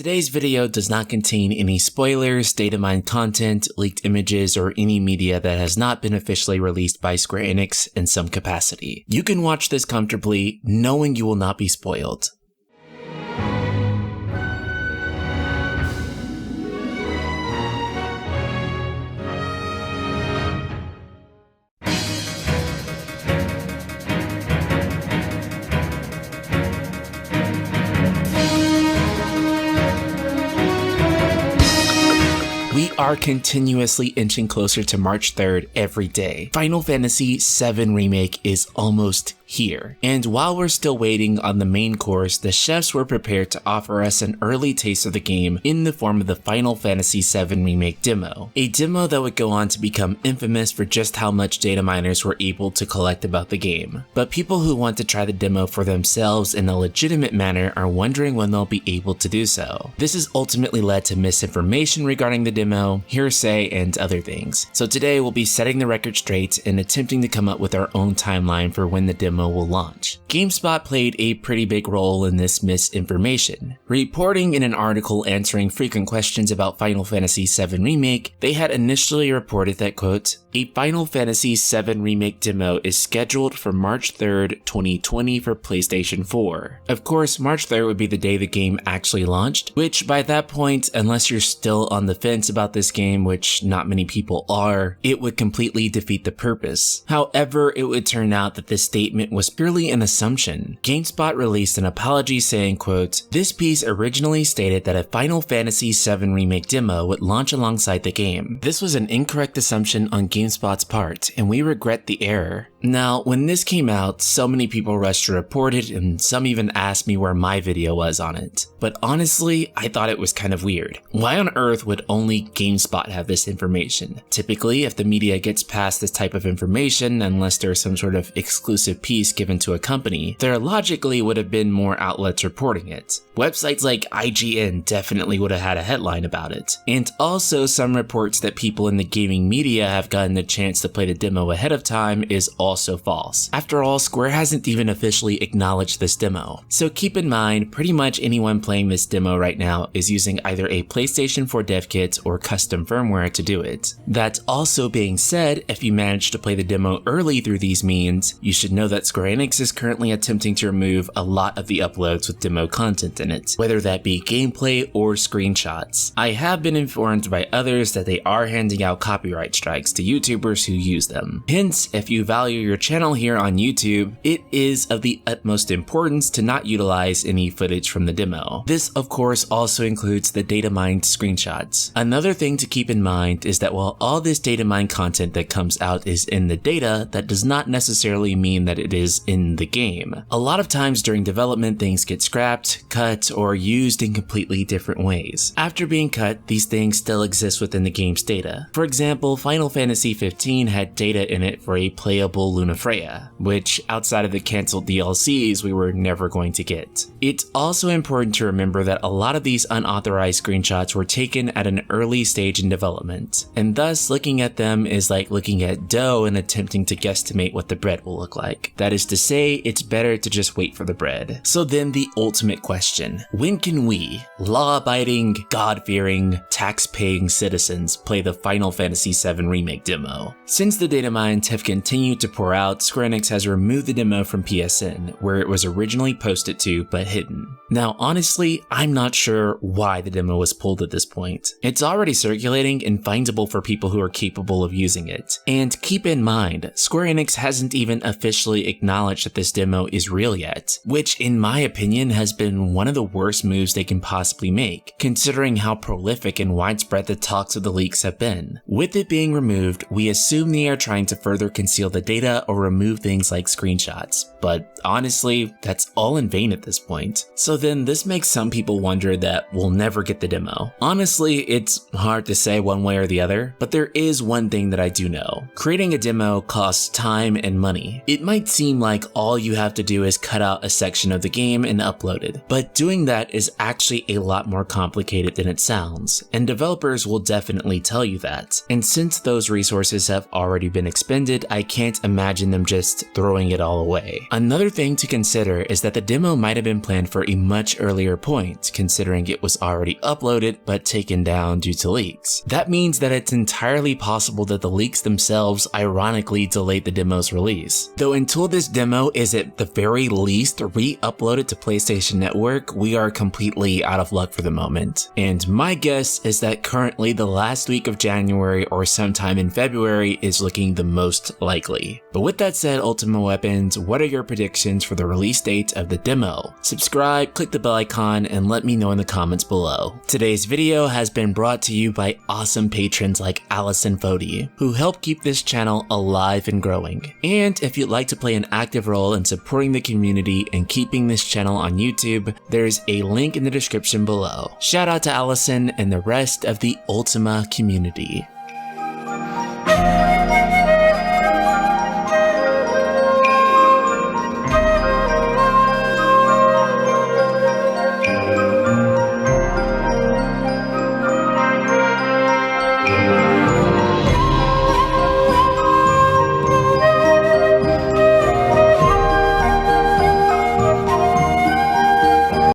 Today's video does not contain any spoilers, data mined content, leaked images, or any media that has not been officially released by Square Enix in some capacity. You can watch this comfortably, knowing you will not be spoiled. We are continuously inching closer to March 3rd every day. Final Fantasy VII Remake is almost here. And while we're still waiting on the main course, the chefs were prepared to offer us an early taste of the game in the form of the Final Fantasy VII Remake demo. A demo that would go on to become infamous for just how much data miners were able to collect about the game. But people who want to try the demo for themselves in a legitimate manner are wondering when they'll be able to do so. This has ultimately led to misinformation regarding the demo, hearsay, and other things. So today we'll be setting the record straight and attempting to come up with our own timeline for when the demo will launch. GameSpot played a pretty big role in this misinformation. Reporting in an article answering frequent questions about Final Fantasy VII Remake, they had initially reported that, quote, "A Final Fantasy VII Remake demo is scheduled for March 3rd, 2020 for PlayStation 4. Of course, March 3rd would be the day the game actually launched, which by that point, unless you're still on the fence about this game, which not many people are, it would completely defeat the purpose. However, it would turn out that this statement was purely an assumption. GameSpot released an apology saying, quote, "This piece originally stated that a Final Fantasy VII Remake demo would launch alongside the game. This was an incorrect assumption on GameSpot's part, and we regret the error." Now, when this came out, so many people rushed to report it, and some even asked me where my video was on it. But honestly, I thought it was kind of weird. Why on earth would only GameSpot have this information? Typically, if the media gets past this type of information, unless there's some sort of exclusive piece given to a company, there logically would have been more outlets reporting it. Websites like IGN definitely would have had a headline about it. And also some reports that people in the gaming media have gotten the chance to play the demo ahead of time is also false. After all, Square hasn't even officially acknowledged this demo. So keep in mind, pretty much anyone playing this demo right now is using either a PlayStation 4 dev kit or custom firmware to do it. That also being said, if you manage to play the demo early through these means, you should know that Square Enix is currently attempting to remove a lot of the uploads with demo content in it, whether that be gameplay or screenshots. I have been informed by others that they are handing out copyright strikes to YouTubers who use them. Hence, if you value your channel here on YouTube, it is of the utmost importance to not utilize any footage from the demo. This, of course, also includes the data mined screenshots. Another thing to keep in mind is that while all this data mined content that comes out is in the data, that does not necessarily mean that it is in the game. A lot of times during development, things get scrapped, cut, or used in completely different ways. After being cut, these things still exist within the game's data. For example, Final Fantasy 15 had data in it for a playable Lunafreya, which outside of the cancelled DLCs we were never going to get. It's also important to remember that a lot of these unauthorized screenshots were taken at an early stage in development, and thus looking at them is like looking at dough and attempting to guesstimate what the bread will look like. That is to say, it's better to just wait for the bread. So then the ultimate question: when can we, law-abiding, God-fearing, tax-paying citizens play the Final Fantasy VII Remake demo? Since the data mines have continued to pour out, Square Enix has removed the demo from PSN, where it was originally posted to but hidden. Now honestly, I'm not sure why the demo was pulled at this point. It's already circulating and findable for people who are capable of using it. And keep in mind, Square Enix hasn't even officially acknowledged that this demo is real yet, which in my opinion has been one of the worst moves they can possibly make, considering how prolific and widespread the talks of the leaks have been. With it being removed, we assume they are trying to further conceal the data or remove things like screenshots, but honestly, that's all in vain at this point. So then this makes some people wonder that we'll never get the demo. Honestly, it's hard to say one way or the other, but there is one thing that I do know. Creating a demo costs time and money. It might seem like all you have to do is cut out a section of the game and upload it, but doing that is actually a lot more complicated than it sounds, and developers will definitely tell you that. And since those resources have already been expended, I can't imagine imagine them just throwing it all away. Another thing to consider is that the demo might have been planned for a much earlier point, considering it was already uploaded but taken down due to leaks. That means that it's entirely possible that the leaks themselves ironically delayed the demo's release. Though until this demo is at the very least re-uploaded to PlayStation Network, we are completely out of luck for the moment. And my guess is that currently the last week of January or sometime in February is looking the most likely. But with that said, Ultima Weapons, what are your predictions for the release date of the demo? Subscribe, click the bell icon, and let me know in the comments below. Today's video has been brought to you by awesome patrons like Allison Fody, who help keep this channel alive and growing. And if you'd like to play an active role in supporting the community and keeping this channel on YouTube, there's a link in the description below. Shout out to Allison and the rest of the Ultima community.